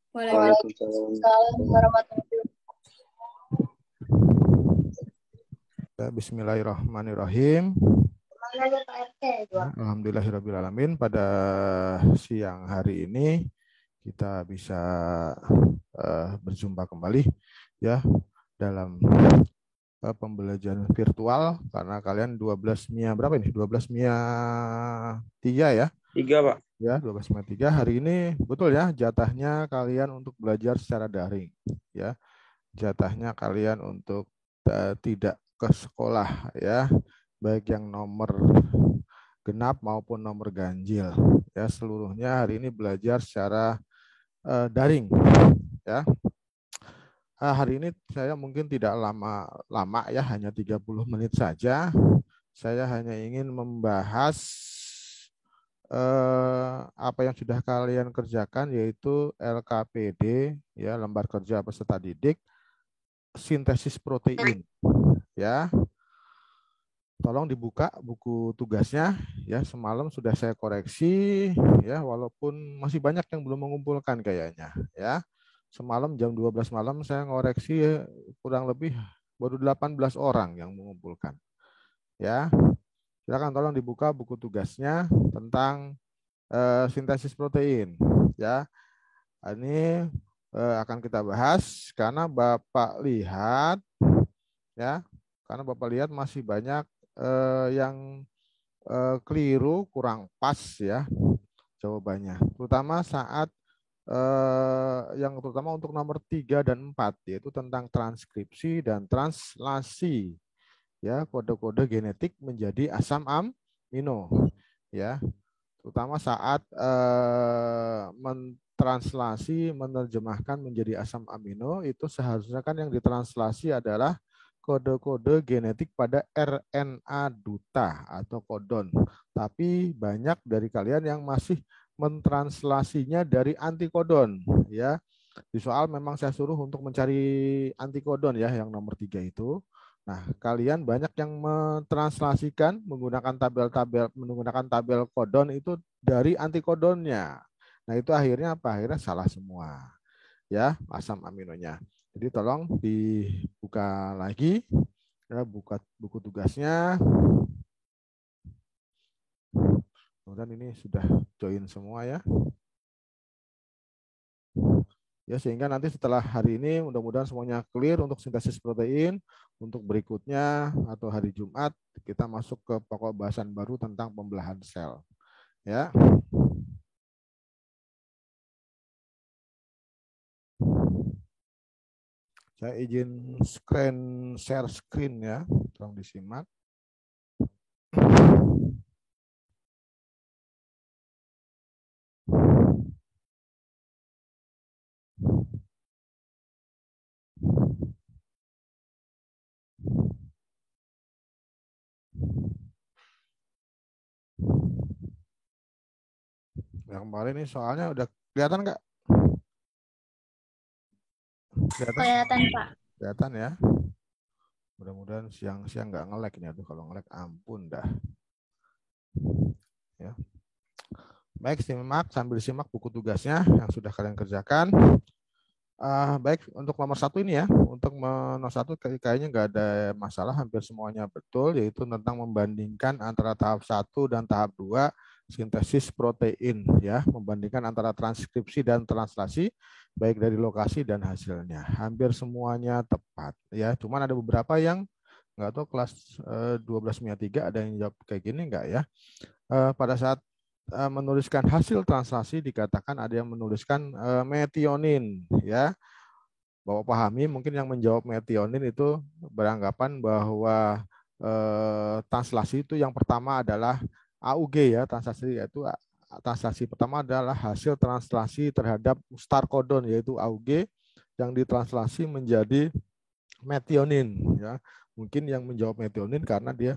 Waalaikumsalam warahmatullahi Ya, bismillahirrahmanirrahim. wabarakatuh. Alhamdulillahirrahmanirrahim. Pada siang hari ini kita bisa berjumpa kembali ya dalam pembelajaran virtual karena kalian 12 MIA berapa ini? 12 MIA 3 ya? 3, Pak. Ya, 12 MIA 3 hari ini betul ya, jatahnya kalian untuk belajar secara daring ya. Jatahnya kalian untuk tidak ke sekolah ya, baik yang nomor genap maupun nomor ganjil ya, seluruhnya hari ini belajar secara daring ya. Hari ini saya mungkin tidak lama ya, hanya 30 menit saja. Saya hanya ingin membahas apa yang sudah kalian kerjakan, yaitu LKPD ya, lembar kerja peserta didik sintesis protein ya. Tolong dibuka buku tugasnya ya, semalam sudah saya koreksi ya, walaupun masih banyak yang belum mengumpulkan kayaknya ya. Semalam jam 12 malam saya ngoreksi kurang lebih baru 18 orang yang mengumpulkan ya. Silakan tolong dibuka buku tugasnya tentang sintesis protein ya. Ini akan kita bahas karena Bapak lihat ya, karena Bapak lihat masih banyak yang keliru, kurang pas ya jawabannya, terutama saat yang terutama untuk nomor 3 dan 4, yaitu tentang transkripsi dan translasi ya, kode-kode genetik menjadi asam amino ya, terutama saat mentranslasi, menerjemahkan menjadi asam amino, itu seharusnya kan yang ditranslasi adalah kode-kode genetik pada RNA duta atau kodon. Tapi banyak dari kalian yang masih mentranslasinya dari antikodon ya. Di soal memang saya suruh untuk mencari antikodon ya, yang nomor 3 itu. Nah, kalian banyak yang mentranslasikan menggunakan tabel kodon itu dari antikodonnya. Nah, itu akhirnya apa? Akhirnya salah semua ya asam aminonya. Jadi tolong dibuka lagi ya, buka buku tugasnya. Kemudian ini sudah join semua ya. Ya, sehingga nanti setelah hari ini mudah-mudahan semuanya clear untuk sintesis protein. Untuk berikutnya atau hari Jumat kita masuk ke pokok bahasan baru tentang pembelahan sel. Ya. Saya izin share screen ya, tolong disimak. Yang kemarin ini soalnya udah kelihatan nggak? Kelihatan, Pak. Kelihatan ya. Mudah-mudahan siang-siang nggak nge-lag ini, tuh kalau nge-lag ampun dah. Ya. Baik, sambil simak buku tugasnya yang sudah kalian kerjakan. Baik, untuk nomor 1 ini ya, untuk nomor 1 kayaknya nggak ada masalah, hampir semuanya betul, yaitu tentang membandingkan antara tahap 1 dan tahap 2 sintesis protein ya, membandingkan antara transkripsi dan translasi baik dari lokasi dan hasilnya. Hampir semuanya tepat ya, cuman ada beberapa yang nggak tahu kelas 12 MIA 3 ada yang jawab kayak gini nggak ya. Pada saat menuliskan hasil translasi dikatakan ada yang menuliskan metionin ya. Bapak pahami, mungkin yang menjawab metionin itu beranggapan bahwa translasi itu yang pertama adalah AUG ya, translasi yaitu translasi pertama adalah hasil translasi terhadap star codon yaitu AUG yang ditranslasi menjadi metionin ya. Mungkin yang menjawab metionin karena dia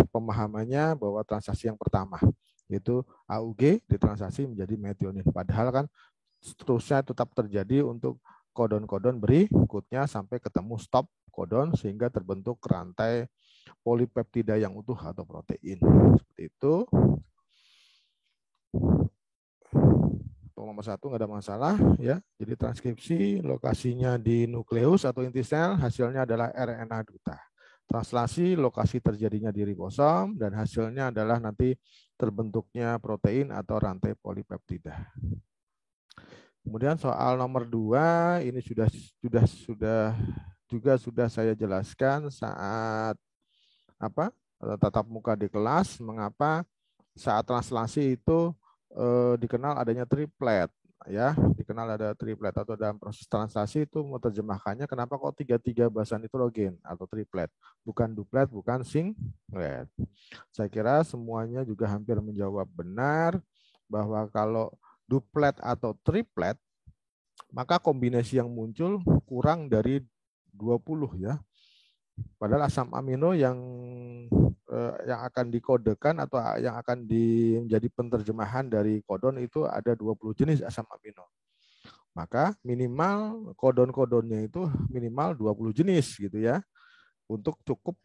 pemahamannya bahwa transaksi yang pertama yaitu AUG ditranslasi menjadi metionin. Padahal kan seterusnya tetap terjadi untuk kodon-kodon berikutnya sampai ketemu stop kodon sehingga terbentuk rantai polipeptida yang utuh atau protein. Seperti itu. Untuk nomor 1 nggak ada masalah ya. Jadi transkripsi lokasinya di nukleus atau inti sel, hasilnya adalah RNA duta. Translasi lokasi terjadinya di ribosom dan hasilnya adalah nanti terbentuknya protein atau rantai polipeptida. Kemudian soal nomor 2 ini sudah saya jelaskan saat tatap muka di kelas, mengapa saat translasi itu dikenal adanya triplet, ya, dikenal ada triplet atau dalam proses translasi itu menerjemahkannya kenapa kok 3 basa nitrogen atau triplet, bukan duplet, bukan singlet. Saya kira semuanya juga hampir menjawab benar bahwa kalau duplet atau triplet maka kombinasi yang muncul kurang dari 20 ya. Padahal asam amino yang akan dikodekan atau yang akan menjadi penerjemahan dari kodon itu ada 20 jenis asam amino. Maka minimal kodon-kodonnya itu minimal 20 jenis gitu ya. Untuk cukup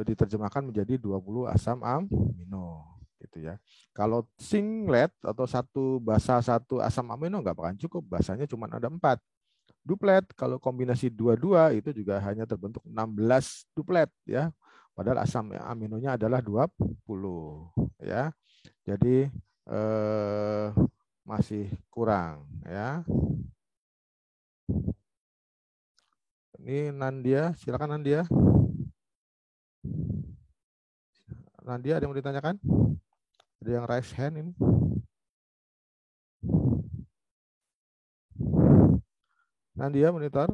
diterjemahkan menjadi 20 asam amino gitu ya. Kalau singlet atau basa satu asam amino nggak bakalan cukup, basanya cuma ada 4. Duplet kalau kombinasi 22 itu juga hanya terbentuk 16 duplet ya. Padahal asam aminonya adalah 20 ya. Jadi masih kurang ya. Ini Nandia, silakan Nandia. Nandia ada yang mau ditanyakan? Ada yang raise hand ini? Nandia monitor?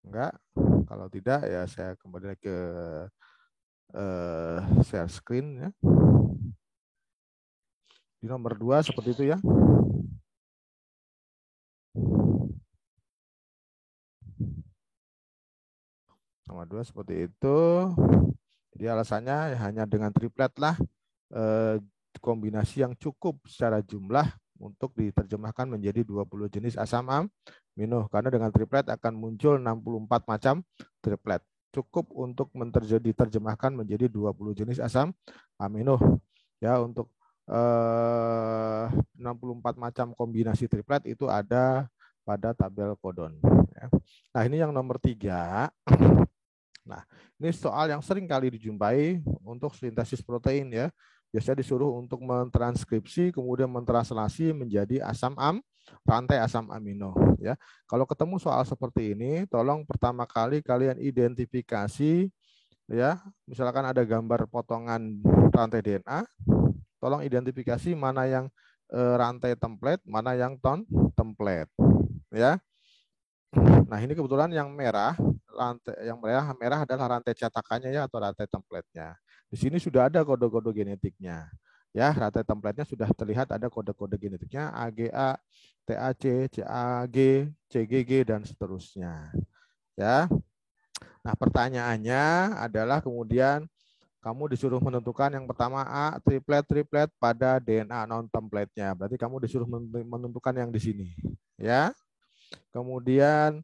Enggak. Kalau tidak ya saya kembali ke share screen ya. Di nomor 2 seperti itu ya. Nomor 2 seperti itu. Jadi alasannya hanya dengan triplet lah kombinasi yang cukup secara jumlah untuk diterjemahkan menjadi 20 jenis asam amino. Karena dengan triplet akan muncul 64 macam triplet. Cukup untuk diterjemahkan menjadi 20 jenis asam amino. Ya, untuk 64 macam kombinasi triplet itu ada pada tabel kodon. Nah, ini yang nomor 3. Nah, ini soal yang sering kali dijumpai untuk sintesis protein ya. Biasanya disuruh untuk mentranskripsi kemudian mentranslasi menjadi rantai asam amino ya. Kalau ketemu soal seperti ini, tolong pertama kali kalian identifikasi ya. Misalkan ada gambar potongan rantai DNA, tolong identifikasi mana yang rantai template, mana yang template ya. Nah, ini kebetulan yang merah adalah rantai cetakannya ya atau rantai template-nya. Di sini sudah ada kode-kode genetiknya. Ya, rantai template-nya sudah terlihat ada kode-kode genetiknya AGA, TAC, CAG, CGG dan seterusnya. Ya. Nah, pertanyaannya adalah kemudian kamu disuruh menentukan yang pertama A, triplet pada DNA non template-nya. Berarti kamu disuruh menentukan yang di sini, ya. Kemudian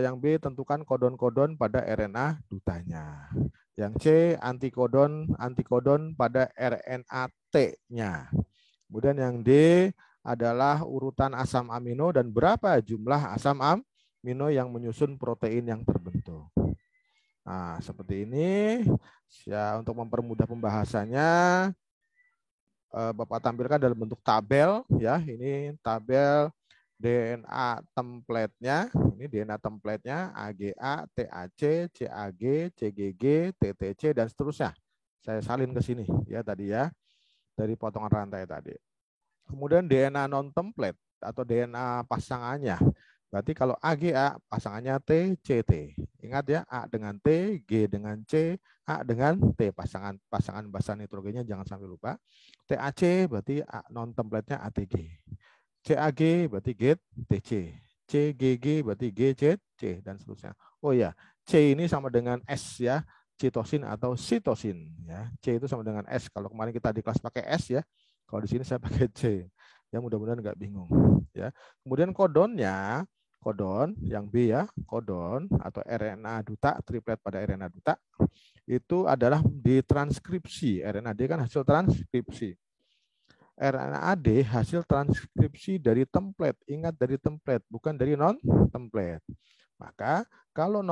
yang B, tentukan kodon-kodon pada RNA dutanya. Yang C, antikodon pada RNA T-nya. Kemudian yang D adalah urutan asam amino dan berapa jumlah asam amino yang menyusun protein yang terbentuk. Nah, seperti ini. Ya, untuk mempermudah pembahasannya, Bapak tampilkan dalam bentuk tabel. Ya, ini tabel DNA template-nya, ini DNA template-nya AGA, TAC, CAG, CGG, TTC dan seterusnya. Saya salin ke sini ya tadi ya dari potongan rantai tadi. Kemudian DNA non template atau DNA pasangannya. Berarti kalau AGA pasangannya T, CT. Ingat ya, A dengan T, G dengan C, A dengan T. Pasangan basa nitrogennya jangan sampai lupa. TAC berarti non template-nya ATG. CAG berarti gate TC, CGG berarti GCC dan seterusnya. Oh ya, C ini sama dengan S ya, citosin atau sitosin ya. C itu sama dengan S. Kalau kemarin kita di kelas pakai S ya, kalau di sini saya pakai C. Ya mudah-mudahan nggak bingung ya. Kemudian kodon yang B ya, kodon atau RNA duta, triplet pada RNA duta itu adalah ditranskripsi. RNA D kan hasil transkripsi. RNA-AD hasil transkripsi dari template. Ingat, dari template, bukan dari non-template. Maka kalau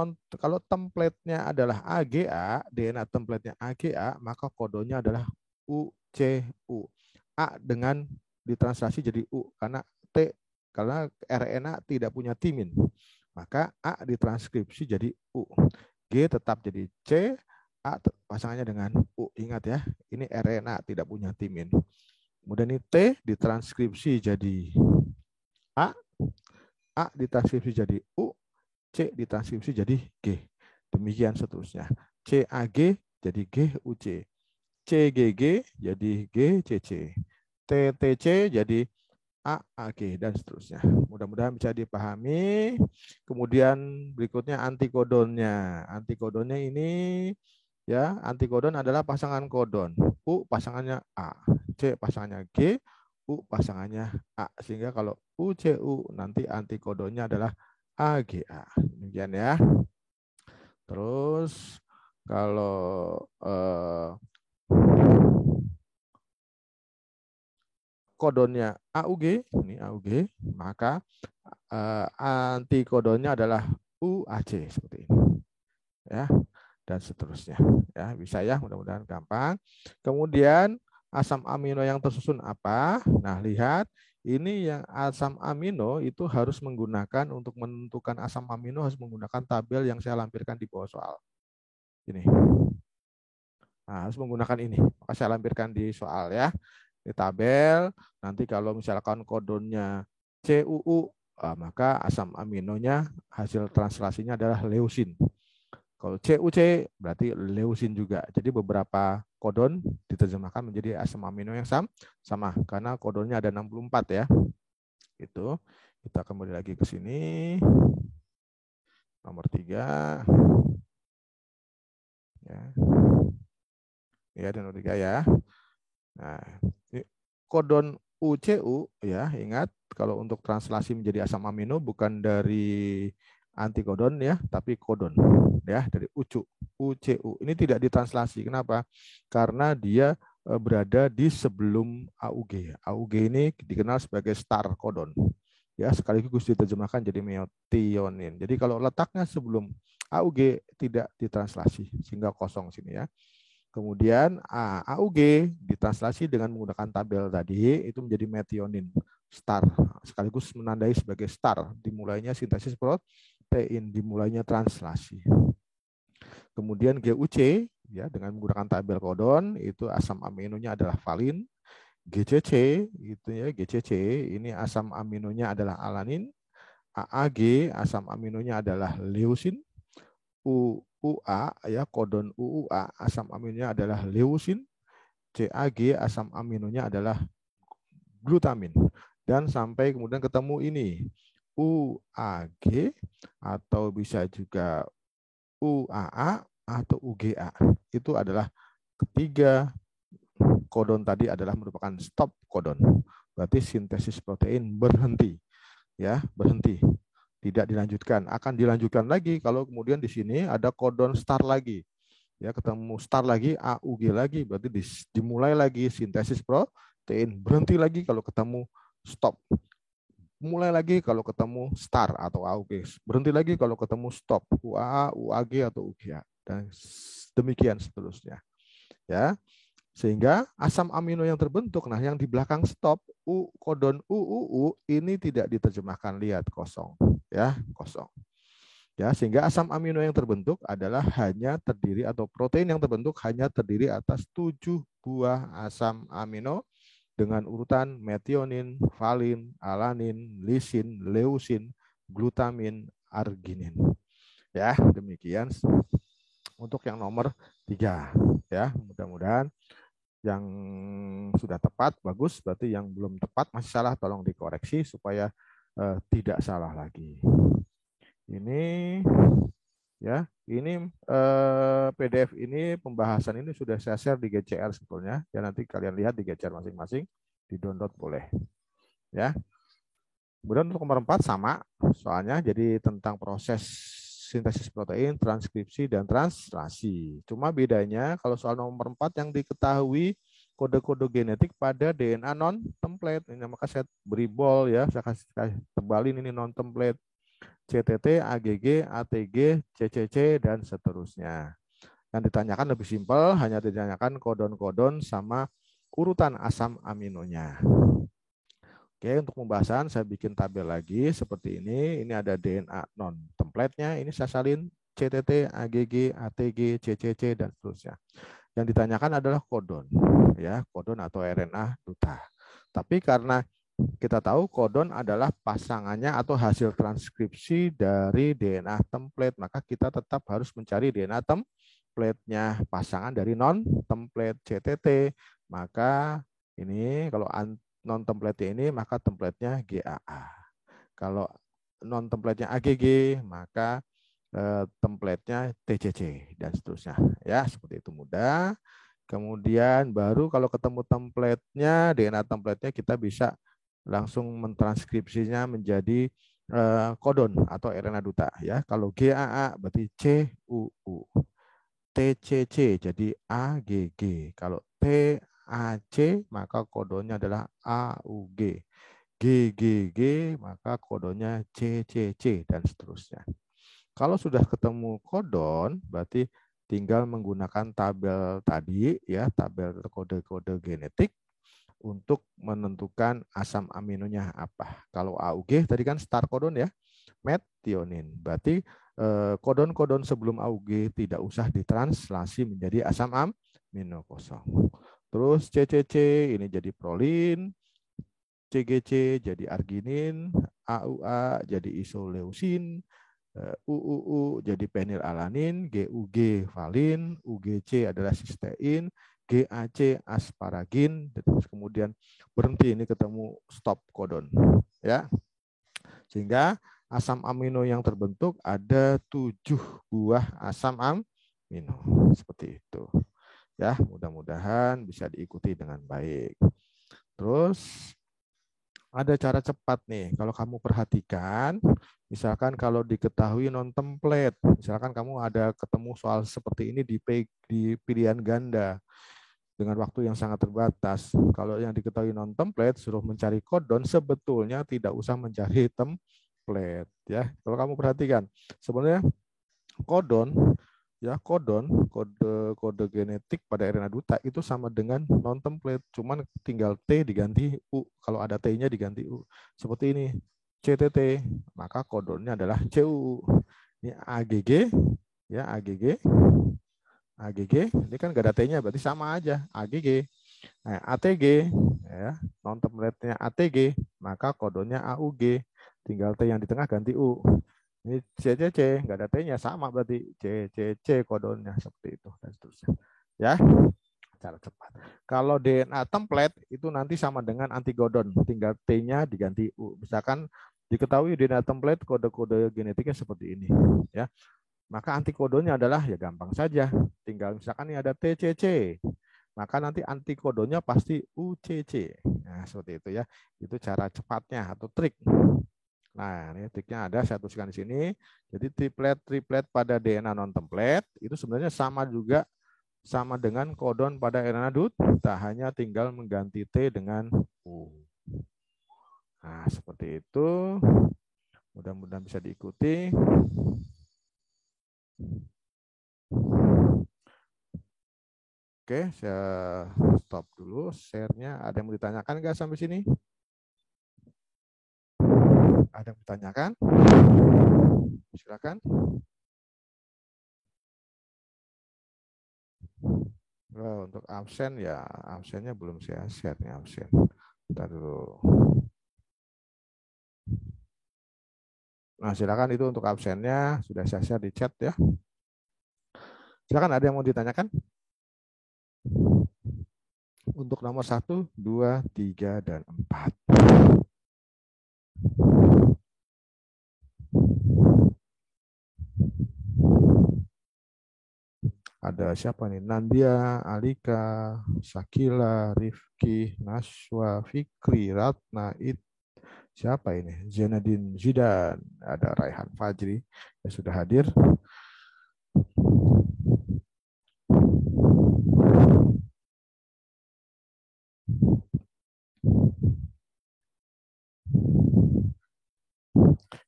template-nya adalah AGA, DNA template-nya AGA, maka kodenya adalah UCU. A dengan ditranslasi jadi U karena RNA tidak punya timin. Maka A ditranskripsi jadi U. G tetap jadi C, A pasangannya dengan U. Ingat ya, ini RNA tidak punya timin. Kemudian ini T ditranskripsi jadi A, A ditranskripsi jadi U, C ditranskripsi jadi G. Demikian seterusnya. CAG jadi GUC. CGG jadi GCC. TTC jadi AAG dan seterusnya. Mudah-mudahan bisa dipahami. Kemudian berikutnya antikodonnya. Antikodonnya ini ya, antikodon adalah pasangan kodon. U pasangannya A, C pasangannya G, U pasangannya A. Sehingga kalau UCU nanti antikodonnya adalah AGA. Demikian ya. Terus kalau kodonnya AUG, ini AUG, maka antikodonnya adalah UAC seperti ini. Ya, dan seterusnya. Ya, bisa ya, mudah-mudahan gampang. Kemudian asam amino yang tersusun apa? Nah, lihat ini yang asam amino itu harus menggunakan untuk menentukan asam amino harus menggunakan tabel yang saya lampirkan di bawah soal. Ini. Nah, harus menggunakan ini. Maka saya lampirkan di soal ya. Di tabel, nanti kalau misalkan kodonnya CUU, maka asam aminonya hasil translasinya adalah leusin. Kalau CUC berarti leusin juga. Jadi beberapa kodon diterjemahkan menjadi asam amino yang sama karena kodonnya ada 64 ya. Itu. Kita kembali lagi ke sini. Nomor 3. Ya. Ya, nomor 3 ya. Nah, kodon UCU ya, ingat kalau untuk translasi menjadi asam amino bukan dari antikodon ya, tapi kodon ya, dari UCU. Ini tidak ditranslasi. Kenapa? Karena dia berada di sebelum AUG. AUG ini dikenal sebagai star kodon. Ya, sekaligus diterjemahkan jadi metionin. Jadi kalau letaknya sebelum AUG tidak ditranslasi sehingga kosong sini ya. Kemudian AUG ditranslasi dengan menggunakan tabel tadi itu menjadi metionin star sekaligus menandai sebagai star dimulainya sintesis protein, dimulainya translasi. Kemudian GUC ya dengan menggunakan tabel kodon itu asam aminonya adalah valin. GCC itu ya, GCC ini asam aminonya adalah alanin. AAG asam aminonya adalah leusin. UA ya, kodon UUA asam aminonya adalah leusin. CAG asam aminonya adalah glutamin. Dan sampai kemudian ketemu ini UAG atau bisa juga UAA atau UGA. Itu adalah ketiga kodon tadi adalah merupakan stop kodon. Berarti sintesis protein berhenti. Ya, berhenti. Tidak dilanjutkan, akan dilanjutkan lagi kalau kemudian di sini ada kodon star lagi. Ya, ketemu star lagi, AUG lagi, berarti dimulai lagi sintesis protein. Berhenti lagi kalau ketemu stop. Mulai lagi kalau ketemu star atau AUG. Berhenti lagi kalau ketemu stop, UAA, UAG atau UGA dan demikian seterusnya. Ya. Sehingga asam amino yang terbentuk, nah yang di belakang stop kodon UUU ini tidak diterjemahkan, lihat kosong, ya kosong. Ya, sehingga asam amino yang terbentuk adalah hanya terdiri atau protein yang terbentuk hanya terdiri atas 7 buah asam amino dengan urutan metionin, valin, alanin, lisin, leusin, glutamin, arginin. Ya, demikian untuk yang nomor 3 ya. Mudah-mudahan yang sudah tepat bagus, berarti yang belum tepat masih salah tolong dikoreksi supaya tidak salah lagi. Ini ya, ini PDF ini pembahasan ini sudah saya share di GCR sebetulnya. Ya nanti kalian lihat di GCR masing-masing, di download boleh. Ya. Kemudian untuk nomor 4 sama soalnya, jadi tentang proses sintesis protein, transkripsi, dan translasi. Cuma bedanya kalau soal nomor 4 yang diketahui kode-kode genetik pada DNA non-template. Ini maka saya beri bold ya, saya kasih tebalin ini non-template. CTT, AGG, ATG, CCC, dan seterusnya. Yang ditanyakan lebih simpel, hanya ditanyakan kodon-kodon sama urutan asam aminonya. Oke, untuk pembahasan saya bikin tabel lagi seperti ini. Ini ada DNA non-template-nya, ini saya salin CTT, AGG, ATG, CCC, dan seterusnya. Yang ditanyakan adalah kodon, ya, kodon atau RNA duta. Tapi karena kita tahu kodon adalah pasangannya atau hasil transkripsi dari DNA template, maka kita tetap harus mencari DNA template-nya, pasangan dari non-template CTT. Maka ini kalau non-template ini, maka template-nya GAA. Kalau non-template-nya AGG, maka template-nya TCC dan seterusnya. Ya, seperti itu mudah. Kemudian baru kalau ketemu template-nya, DNA template-nya kita bisa langsung mentranskripsinya menjadi kodon atau RNA duta ya. Kalau GAA berarti CUU. TCC jadi AGG. Kalau TAC maka kodonnya adalah AUG. GGG maka kodonnya CCC dan seterusnya. Kalau sudah ketemu kodon, berarti tinggal menggunakan tabel tadi, ya, tabel kode-kode genetik untuk menentukan asam aminonya apa. Kalau AUG tadi kan start kodon ya, metionin. Berarti kodon-kodon sebelum AUG tidak usah ditranslasi menjadi asam amino kosong. Terus CCC ini jadi prolin, CGC jadi arginin, AUA jadi isoleusin, UUU jadi penilalanin, GUG valin, UGC adalah sistein, GAC asparagin, terus kemudian berhenti ini ketemu stop kodon, ya. Sehingga asam amino yang terbentuk ada 7 buah asam amino seperti itu. Ya, mudah-mudahan bisa diikuti dengan baik. Terus ada cara cepat nih. Kalau kamu perhatikan, misalkan kalau diketahui non-template, misalkan kamu ada ketemu soal seperti ini di pilihan ganda dengan waktu yang sangat terbatas. Kalau yang diketahui non-template, suruh mencari kodon, sebetulnya tidak usah mencari template. Ya, kalau kamu perhatikan, sebenarnya kodon, ya kodon, kode genetik pada RNA duta itu sama dengan non template, cuman tinggal T diganti U. Kalau ada T-nya diganti U. Seperti ini, CTT, maka kodonnya adalah CUU. Ini AGG, ya AGG, AGG, ini kan gak ada T-nya, berarti sama aja, AGG. Nah, ATG, ya non template-nya ATG, maka kodonnya AUG, tinggal T yang di tengah ganti U. Ini CCC, nggak ada T-nya, sama berarti CCC kodonnya seperti itu dan seterusnya. Ya, cara cepat. Kalau DNA template itu nanti sama dengan antikodon, tinggal T-nya diganti U. Misalkan diketahui DNA template kode-kode genetiknya seperti ini, ya. Maka antikodonnya adalah ya gampang saja, tinggal misalkan ini ada TCC, maka nanti antikodonnya pasti UCC. Nah, seperti itu ya. Itu cara cepatnya atau trik. Nah, ini triknya ada, saya tuliskan di sini. Jadi triplet pada DNA non-template itu sebenarnya sama juga, sama dengan kodon pada RNA duta, hanya tinggal mengganti T dengan U. Nah, seperti itu. Mudah-mudahan bisa diikuti. Oke, saya stop dulu share-nya. Ada yang mau ditanyakan nggak sampai sini? Ada yang ditanyakan? Silakan. Oh, untuk absen ya, absennya belum saya share nih absen. Bentar dulu. Nah, silakan itu untuk absennya sudah saya share di chat ya. Silakan, ada yang mau ditanyakan? Untuk nomor 1, 2, 3, dan 4. Ada siapa nih? Nandia, Alika, Sakila, Rifki, Naswa, Fikri, Ratna, siapa ini? Zenadin Zidan, ada Raihan Fajri yang sudah hadir.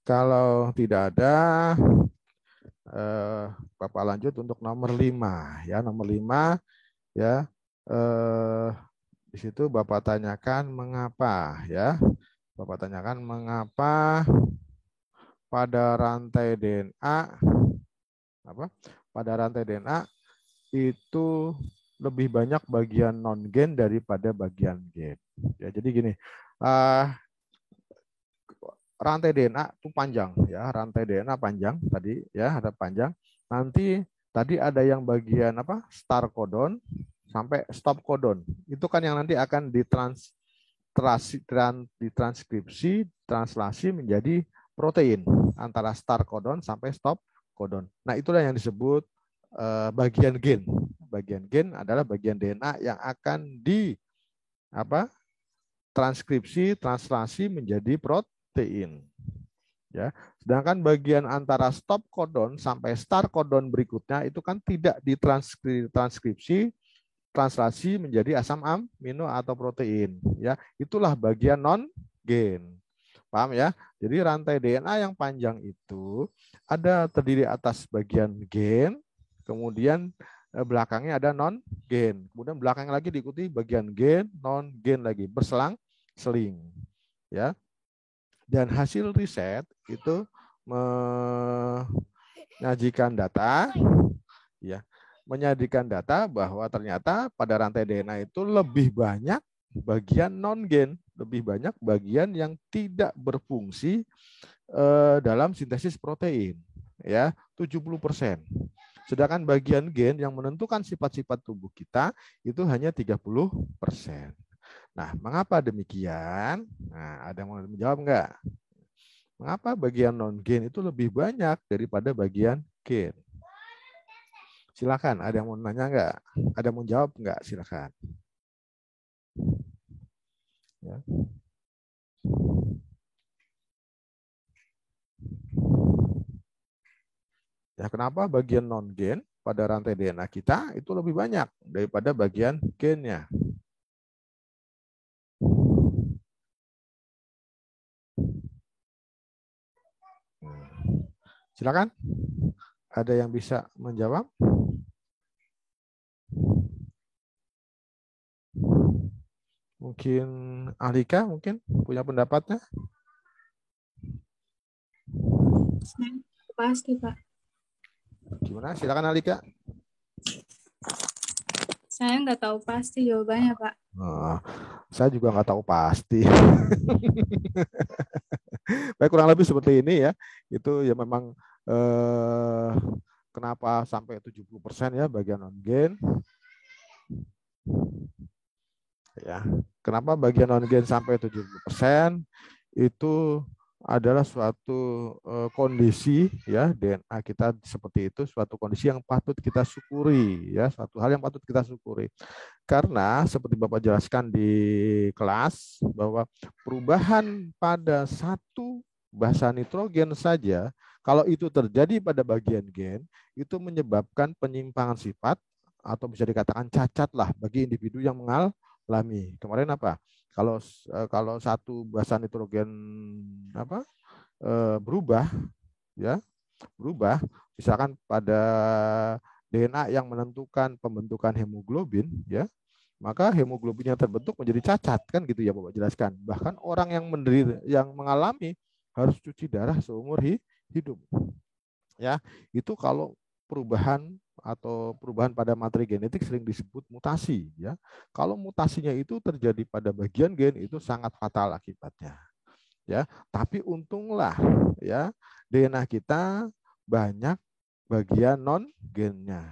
Kalau tidak ada, Bapak lanjut untuk nomor 5 ya. Nomor 5 ya. Di situ Bapak tanyakan mengapa ya. Bapak tanyakan mengapa pada rantai DNA apa? Pada rantai DNA itu lebih banyak bagian non gen daripada bagian gen. Ya, jadi gini, rantai DNA itu panjang ya, rantai DNA panjang tadi ya, ada panjang. Nanti tadi ada yang bagian apa? Start codon sampai stop codon. Itu kan yang nanti akan ditranskripsi, translasi menjadi protein antara start codon sampai stop codon. Nah, itulah yang disebut bagian gen. Bagian gen adalah bagian DNA yang akan di apa? Transkripsi, translasi menjadi protein. Ya, sedangkan bagian antara stop codon sampai start codon berikutnya itu kan tidak ditranskripsi, translasi menjadi asam amino atau protein. Ya, itulah bagian non gen. Paham ya? Jadi rantai DNA yang panjang itu ada terdiri atas bagian gen, kemudian belakangnya ada non gen, kemudian belakang lagi diikuti bagian gen, non gen lagi berselang-seling. Ya. Dan hasil riset itu menyajikan data, ya, menyajikan data bahwa ternyata pada rantai DNA itu lebih banyak bagian non gen, lebih banyak bagian yang tidak berfungsi dalam sintesis protein, ya, 70%. Sedangkan bagian gen yang menentukan sifat-sifat tubuh kita itu hanya 30%. Nah, mengapa demikian? Nah, ada yang mau menjawab enggak? Mengapa bagian non-gen itu lebih banyak daripada bagian gen? Silakan, ada yang mau nanya enggak? Ada yang mau jawab enggak? Silakan. Ya. Ya, kenapa bagian non-gen pada rantai DNA kita itu lebih banyak daripada bagian gennya? Silakan. Ada yang bisa menjawab? Mungkin Alika mungkin punya pendapatnya? Pasti, Pak. Gimana? Silakan Alika. Saya nggak tahu pasti jawabannya, Pak. Oh, saya juga nggak tahu pasti. Baik, kurang lebih seperti ini ya. Itu ya memang kenapa sampai 70% ya bagian non-gen. Ya. Kenapa bagian non-gen sampai 70%? Itu adalah suatu kondisi ya, DNA kita seperti itu, suatu kondisi yang patut kita syukuri ya, suatu hal yang patut kita syukuri. Karena seperti Bapak jelaskan di kelas bahwa perubahan pada satu basa nitrogen saja, kalau itu terjadi pada bagian gen, itu menyebabkan penyimpangan sifat atau bisa dikatakan cacat lah bagi individu yang mengalami. Kemarin apa? Kalau satu basa nitrogen berubah ya, berubah, misalkan pada DNA yang menentukan pembentukan hemoglobin ya, maka hemoglobin yang terbentuk menjadi cacat kan gitu ya Bapak jelaskan. Bahkan orang yang mengalami harus cuci darah seumur hidup. Ya, itu kalau perubahan pada materi genetik sering disebut mutasi ya. Kalau mutasinya itu terjadi pada bagian gen itu sangat fatal akibatnya. Ya, tapi untunglah ya DNA kita banyak bagian non gennya.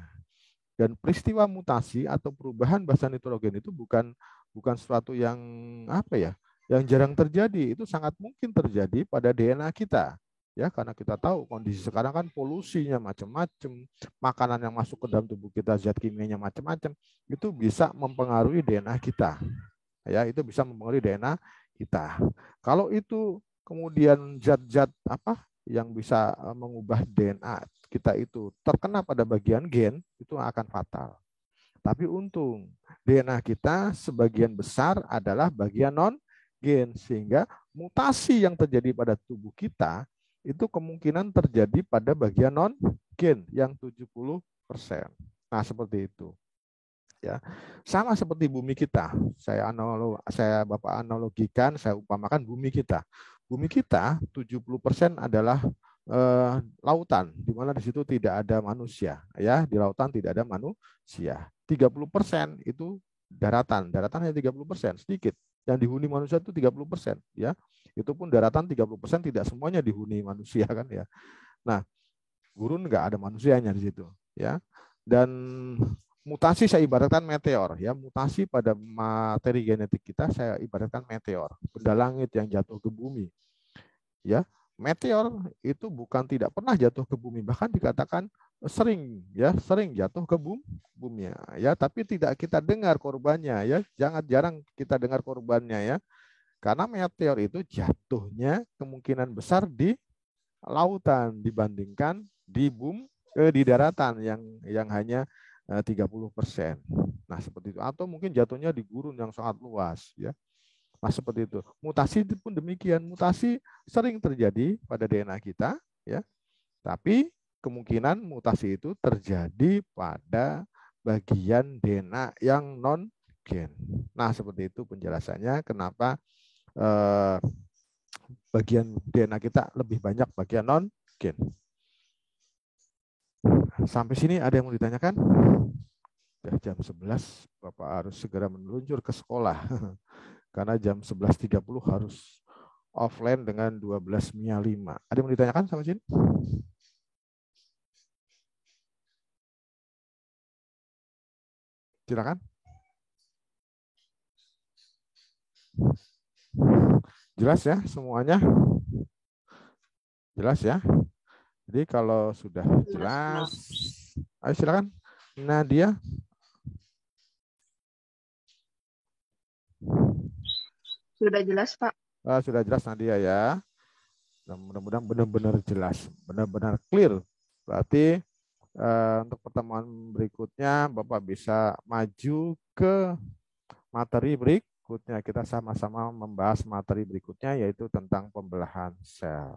Dan peristiwa mutasi atau perubahan basa nitrogen itu bukan sesuatu yang yang jarang terjadi. Itu sangat mungkin terjadi pada DNA kita. Ya, karena kita tahu kondisi sekarang kan polusinya macam-macam, makanan yang masuk ke dalam tubuh kita zat kimianya macam-macam, itu bisa mempengaruhi DNA kita. Ya, itu bisa mempengaruhi DNA kita. Kalau itu kemudian zat-zat yang bisa mengubah DNA kita itu terkena pada bagian gen, itu akan fatal. Tapi untung DNA kita sebagian besar adalah bagian non gen, sehingga mutasi yang terjadi pada tubuh kita itu kemungkinan terjadi pada bagian non-gain yang 70%. Nah, seperti itu. Ya. Sama seperti bumi kita. Saya Bapak analogikan, saya upamakan bumi kita. Bumi kita 70% adalah lautan, di mana di situ tidak ada manusia. Ya, di lautan tidak ada manusia. 30% itu daratan. Daratan hanya 30%, sedikit. Yang dihuni manusia itu 30%, ya. Itu pun daratan 30% tidak semuanya dihuni manusia kan ya. Nah, gurun nggak ada manusianya di situ, ya. Dan mutasi saya ibaratkan meteor, ya. Mutasi pada materi genetik kita saya ibaratkan meteor, benda langit yang jatuh ke bumi. Ya, meteor itu bukan tidak pernah jatuh ke bumi, bahkan dikatakan sering jatuh ke bumi ya, tapi tidak kita dengar korbannya ya, jarang kita dengar korbannya ya, karena meteor itu jatuhnya kemungkinan besar di lautan dibandingkan di di daratan yang hanya 30%. Nah, seperti itu, atau mungkin jatuhnya di gurun yang sangat luas ya. Nah, seperti itu. Mutasi pun demikian. Mutasi sering terjadi pada DNA kita, ya. Tapi kemungkinan mutasi itu terjadi pada bagian DNA yang non-gen. Nah, seperti itu penjelasannya kenapa bagian DNA kita lebih banyak bagian non-gen. Sampai sini ada yang mau ditanyakan? Sudah jam 11, Bapak harus segera meluncur ke sekolah. Karena jam 11.30 harus offline dengan 12.05. Ada yang mau ditanyakan sama Jin? Silakan. Jelas ya semuanya? Jelas ya? Jadi kalau sudah jelas, ayo silakan. Nadia. Sudah jelas, Pak. Sudah jelas Nadia ya. Mudah-mudahan benar-benar jelas, benar-benar clear. Berarti untuk pertemuan berikutnya Bapak bisa maju ke materi berikutnya. Kita sama-sama membahas materi berikutnya yaitu tentang pembelahan sel.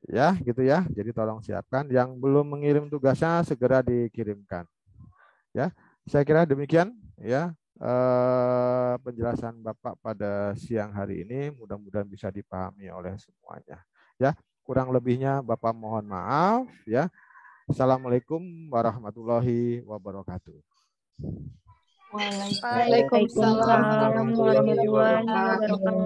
Ya, gitu ya. Jadi tolong siapkan. Yang belum mengirim tugasnya segera dikirimkan. Ya, saya kira demikian ya. Penjelasan Bapak pada siang hari ini mudah-mudahan bisa dipahami oleh semuanya. Ya, kurang lebihnya Bapak mohon maaf ya. Assalamualaikum warahmatullahi wabarakatuh. Waalaikumsalam warahmatullahi wabarakatuh.